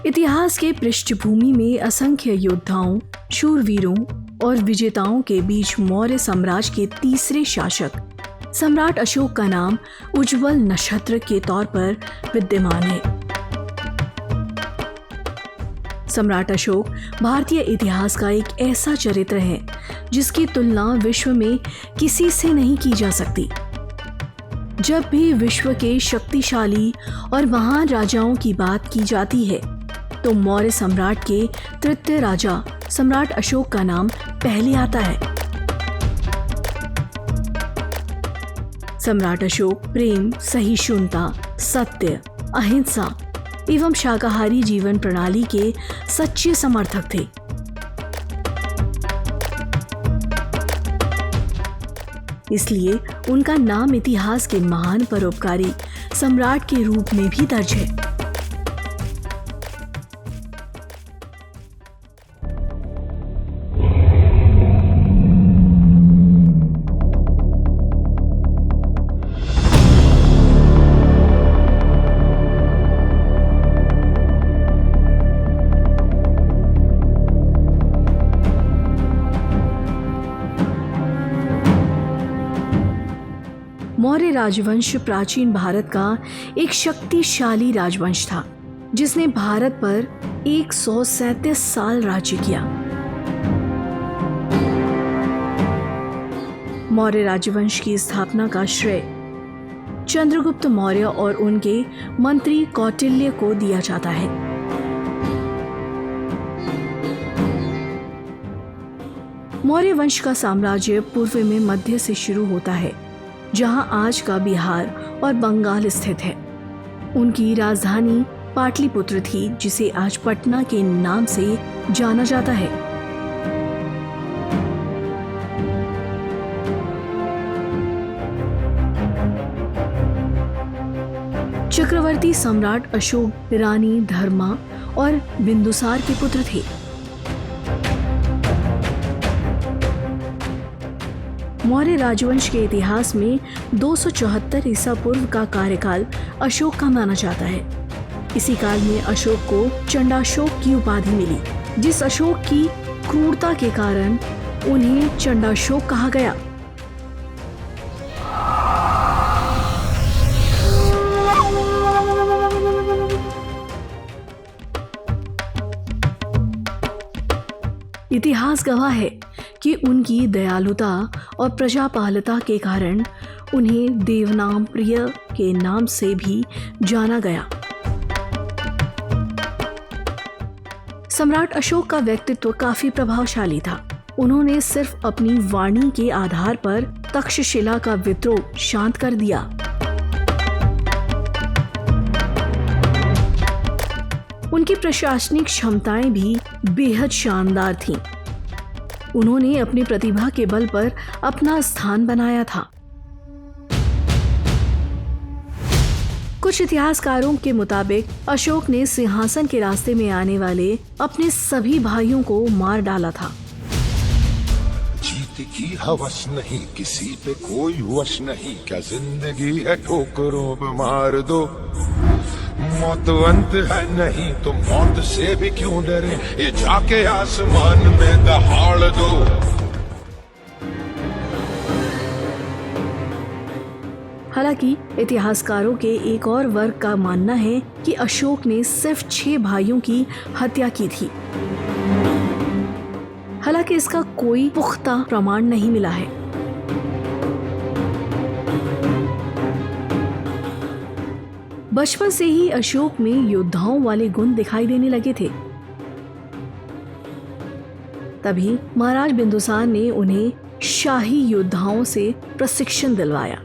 इतिहास के पृष्ठभूमि में असंख्य योद्धाओं, शूरवीरों और विजेताओं के बीच मौर्य साम्राज्य के तीसरे शासक सम्राट अशोक का नाम उज्जवल नक्षत्र के तौर पर विद्यमान है। सम्राट अशोक भारतीय इतिहास का एक ऐसा चरित्र है जिसकी तुलना विश्व में किसी से नहीं की जा सकती। जब भी विश्व के शक्तिशाली और महान राजाओं की बात की जाती है तो मौर्य सम्राट के तृतीय राजा सम्राट अशोक का नाम पहले आता है। सम्राट अशोक प्रेम, सहिष्णुता, सत्य, अहिंसा एवं शाकाहारी जीवन प्रणाली के सच्चे समर्थक थे। इसलिए उनका नाम इतिहास के महान परोपकारी सम्राट के रूप में भी दर्ज है। मौर्य राजवंश प्राचीन भारत का एक शक्तिशाली राजवंश था जिसने भारत पर 137 साल राज्य किया। मौर्य राजवंश की स्थापना का श्रेय चंद्रगुप्त मौर्य और उनके मंत्री कौटिल्य को दिया जाता है। मौर्य वंश का साम्राज्य पूर्व में मध्य से शुरू होता है, जहां आज का बिहार और बंगाल स्थित है। उनकी राजधानी पाटलिपुत्र थी, जिसे आज पटना के नाम से जाना जाता है। चक्रवर्ती सम्राट अशोक रानी धर्मा और बिंदुसार के पुत्र थे। मौर्य राजवंश के इतिहास में 274 ईसा पूर्व का कार्यकाल अशोक का माना जाता है। इसी काल में अशोक को चंडाशोक की उपाधि मिली। जिस अशोक की क्रूरता के कारण उन्हें चंडाशोक कहा गया। इतिहास गवाह है कि उनकी दयालुता और प्रजापालता के कारण उन्हें देवनाम प्रिय के नाम से भी जाना गया। सम्राट अशोक का व्यक्तित्व काफी प्रभावशाली था। उन्होंने सिर्फ अपनी वाणी के आधार पर तक्षशिला का विद्रोह शांत कर दिया। उनकी प्रशासनिक क्षमताएं भी बेहद शानदार थीं। उन्होंने अपनी प्रतिभा के बल पर अपना स्थान बनाया था। कुछ इतिहासकारों के मुताबिक अशोक ने सिंहासन के रास्ते में आने वाले अपने सभी भाइयों को मार डाला था। जीत की हवस नहीं, किसी पे कोई वश नहीं, क्या जिंदगी है ठोकरों पे मार दो। मौत अंत है नहीं तो मौत से भी क्यों डरे, ये जाके आसमान में दहाड़ दो। हालांकि इतिहासकारों के एक और वर्ग का मानना है कि अशोक ने सिर्फ 6 भाइयों की हत्या की थी। हालांकि इसका कोई पुख्ता प्रमाण नहीं मिला है। बचपन से ही अशोक में योद्धाओं वाले गुण दिखाई देने लगे थे। तभी महाराज बिंदुसार ने उन्हें शाही योद्धाओं से प्रशिक्षण दिलवाया।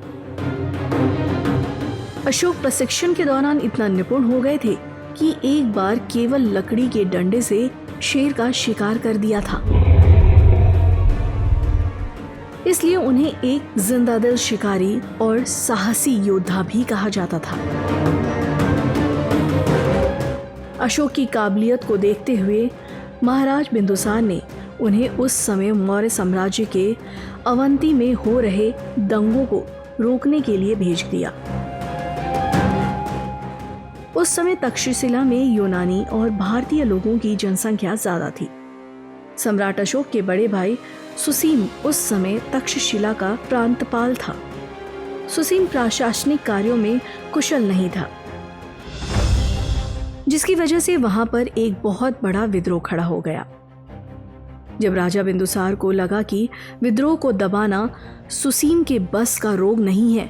अशोक प्रशिक्षण के दौरान इतना निपुण हो गए थे कि एक बार केवल लकड़ी के डंडे से शेर का शिकार कर दिया था। इसलिए उन्हें एक जिंदादिल शिकारी और साहसी योद्धा भी कहा जाता था। अशोक की काबिलियत को देखते हुए महाराज बिंदुसार ने उन्हें उस समय मौर्य साम्राज्य के अवंती में हो रहे दंगों को रोकने के लिए भेज दिया। उस समय तक्षशिला में यूनानी और भारतीय लोगों की जनसंख्या ज्यादा थी। सम्राट अशोक के बड़े भाई सुसीम उस समय तक्षशिला का प्रांतपाल था। सुसीम प्रशासनिक कार्यों में कुशल नहीं था, जिसकी वजह से वहां पर एक बहुत बड़ा विद्रोह खड़ा हो गया। जब राजा बिंदुसार को लगा कि विद्रोह को दबाना सुसीम के बस का रोग नहीं है,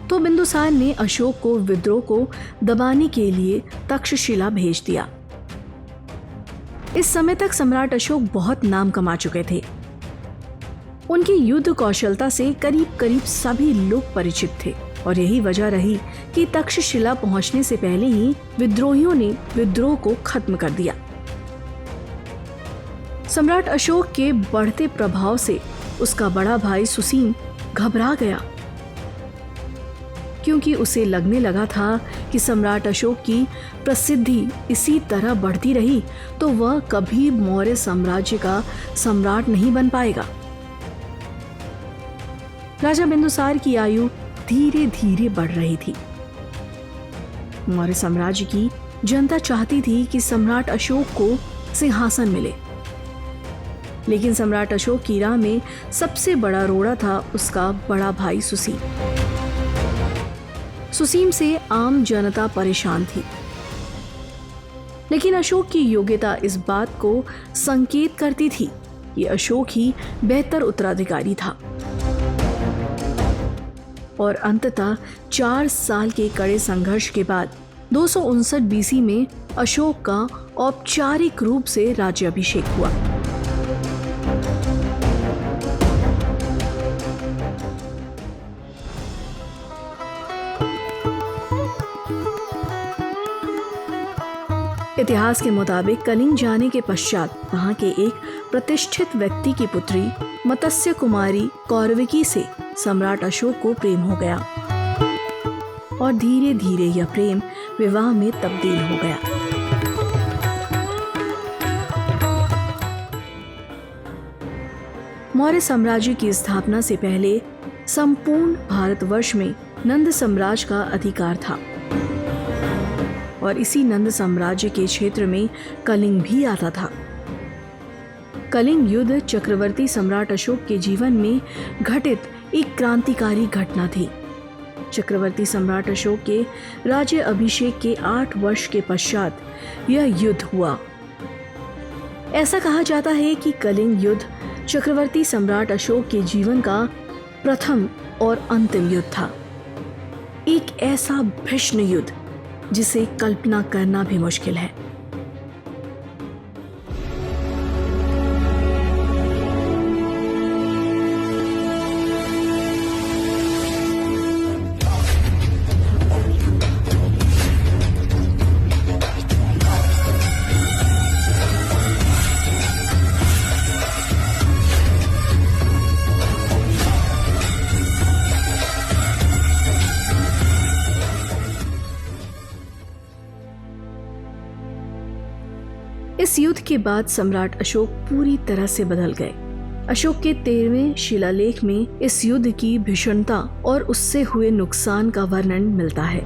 तो बिंदुसार ने अशोक को विद्रोह को दबाने के लिए तक्षशिला भेज दिया। इस समय तक सम्राट अशोक बहुत नाम कमा चुके थे। उनकी युद्ध कौशलता से करीब करीब सभी लोग परिचित थे और यही वजह रही कि तक्षशिला पहुंचने से पहले ही विद्रोहियों ने विद्रोह को खत्म कर दिया। सम्राट अशोक के बढ़ते प्रभाव से उसका बड़ा भाई सुसीम घबरा गया, क्योंकि उसे लगने लगा था कि सम्राट अशोक की प्रसिद्धि इसी तरह बढ़ती रही तो वह कभी मौर्य साम्राज्य का सम्राट नहीं बन पाएगा। राजा बिंदुसार की आयु धीरे धीरे बढ़ रही थी। मौर्य साम्राज्य की जनता चाहती थी कि सम्राट अशोक को सिंहासन मिले, लेकिन सम्राट अशोक की राह में सबसे बड़ा रोड़ा था उसका बड़ा भाई सुसीम। सुसीम से आम जनता परेशान थी, लेकिन अशोक की योग्यता इस बात को संकेत करती थी कि अशोक ही बेहतर उत्तराधिकारी था। और अंततः 4 साल के कड़े संघर्ष के बाद 259 बीसी में अशोक का औपचारिक रूप से राज्याभिषेक हुआ। इतिहास के मुताबिक कलिंग जाने के पश्चात वहां के एक प्रतिष्ठित व्यक्ति की पुत्री मत्स्य कुमारी कौरविकी से सम्राट अशोक को प्रेम हो गया और धीरे धीरे यह प्रेम विवाह में तब्दील हो गया। मौर्य साम्राज्य की स्थापना से पहले संपूर्ण भारतवर्ष में नंद साम्राज्य का अधिकार था और इसी नंद साम्राज्य के क्षेत्र में कलिंग भी आता था। कलिंग युद्ध चक्रवर्ती सम्राट अशोक के जीवन में घटित एक क्रांतिकारी घटना थी। चक्रवर्ती सम्राट अशोक के राज्य अभिषेक के 8 वर्ष के पश्चात यह युद्ध हुआ। ऐसा कहा जाता है कि कलिंग युद्ध चक्रवर्ती सम्राट अशोक के जीवन का प्रथम और अंतिम युद्ध था। एक ऐसा भीषण युद्ध जिसे कल्पना करना भी मुश्किल है। इस युद्ध के बाद सम्राट अशोक पूरी तरह से बदल गए। अशोक के 13वें शिलालेख में इस युद्ध की भीषणता और उससे हुए नुकसान का वर्णन मिलता है।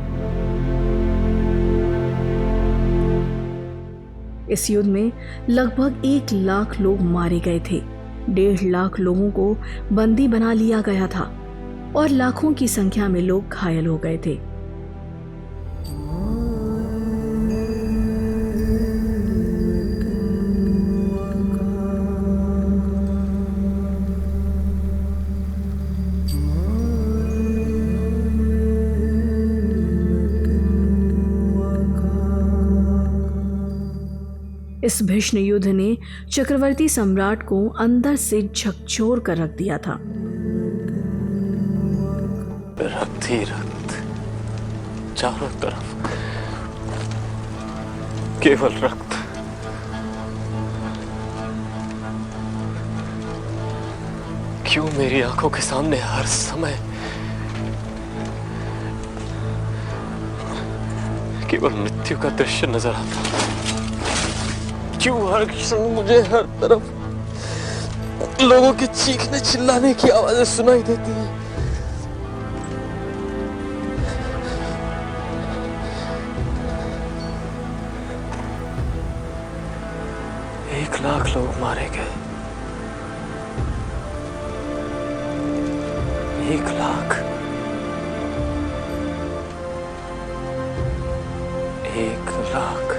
इस युद्ध में लगभग 1 लाख लोग मारे गए थे, 1.5 लाख लोगों को बंदी बना लिया गया था और लाखों की संख्या में लोग घायल हो गए थे। इस भीषण युद्ध ने चक्रवर्ती सम्राट को अंदर से झकझोर कर रख दिया था। रक्त ही रक्त, चारों तरफ केवल रक्त। क्यों मेरी आंखों के सामने हर समय केवल मृत्यु का दृश्य नजर आता है? क्यों हर क्षण मुझे हर तरफ लोगों के चीखने चिल्लाने की आवाजें सुनाई देती हैं? 1,00,000 लोग मारे गए। 1,00,000। 1,00,000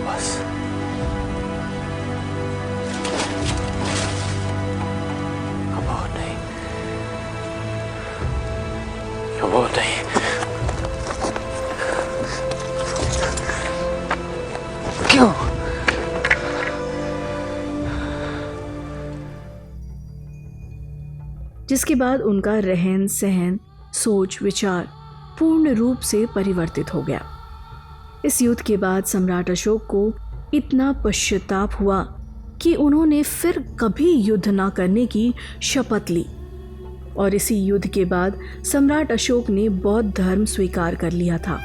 बस। अब और नहीं, अब और नहीं। क्यों? जिसके बाद उनका रहन सहन, सोच विचार पूर्ण रूप से परिवर्तित हो गया। इस युद्ध के बाद सम्राट अशोक को इतना पश्चाताप हुआ कि उन्होंने फिर कभी युद्ध ना करने की शपथ ली और इसी युद्ध के बाद सम्राट अशोक ने बौद्ध धर्म स्वीकार कर लिया था।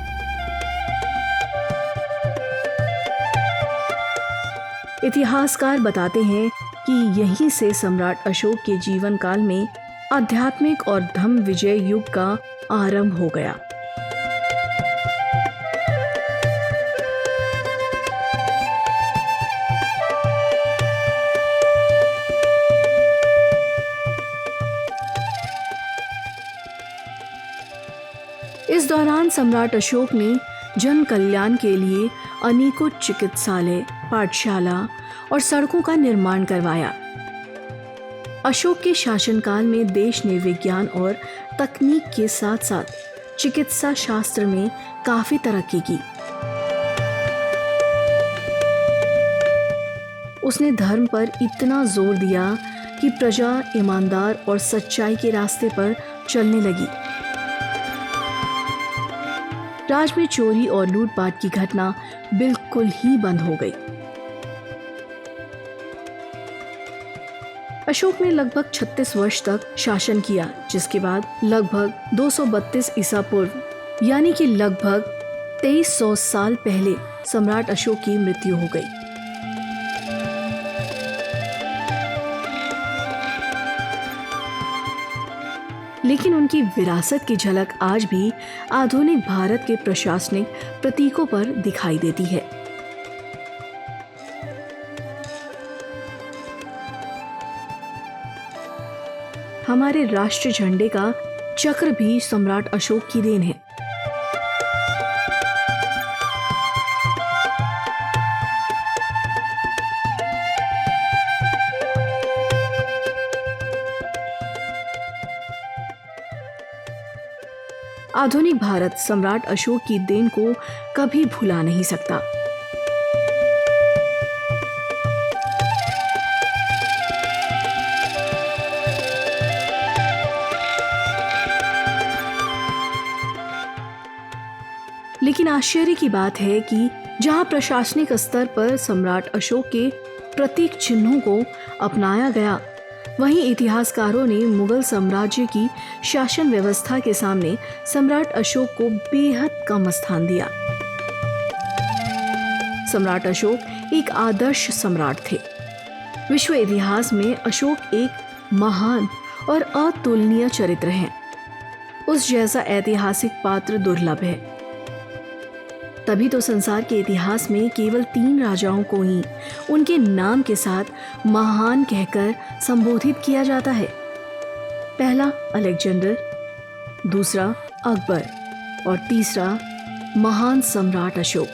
इतिहासकार बताते हैं कि यहीं से सम्राट अशोक के जीवन काल में आध्यात्मिक और धम्म विजय युग का आरंभ हो गया। इस दौरान सम्राट अशोक ने जन कल्याण के लिए अनेकों चिकित्सालय, पाठशाला और सड़कों का निर्माण करवाया। अशोक के शासनकाल में देश ने विज्ञान और तकनीक के साथ साथ चिकित्सा शास्त्र में काफी तरक्की की। उसने धर्म पर इतना जोर दिया कि प्रजा ईमानदार और सच्चाई के रास्ते पर चलने लगी। राज में चोरी और लूटपाट की घटना बिल्कुल ही बंद हो गई। अशोक ने लगभग 36 वर्ष तक शासन किया, जिसके बाद लगभग 232 ईसा पूर्व यानी कि लगभग 2300 साल पहले सम्राट अशोक की मृत्यु हो गई। लेकिन उनकी विरासत की झलक आज भी आधुनिक भारत के प्रशासनिक प्रतीकों पर दिखाई देती है। हमारे राष्ट्रीय झंडे का चक्र भी सम्राट अशोक की देन है। आधुनिक भारत सम्राट अशोक की देन को कभी भुला नहीं सकता। लेकिन आश्चर्य की बात है कि जहां प्रशासनिक स्तर पर सम्राट अशोक के प्रतीक चिन्हों को अपनाया गया, वहीं इतिहासकारों ने मुगल साम्राज्य की शासन व्यवस्था के सामने सम्राट अशोक को बेहद कम स्थान दिया। सम्राट अशोक एक आदर्श सम्राट थे। विश्व इतिहास में अशोक एक महान और अतुलनीय चरित्र हैं। उस जैसा ऐतिहासिक पात्र दुर्लभ है। तभी तो संसार के इतिहास में केवल 3 राजाओं को ही उनके नाम के साथ महान कहकर संबोधित किया जाता है। पहला अलेक्जेंडर, दूसरा अकबर और तीसरा महान सम्राट अशोक।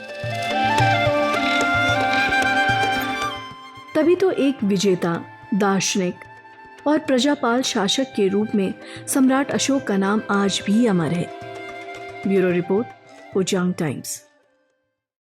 तभी तो एक विजेता, दार्शनिक और प्रजापाल शासक के रूप में सम्राट अशोक का नाम आज भी अमर है। ब्यूरो रिपोर्ट, पुजांग टाइम्स।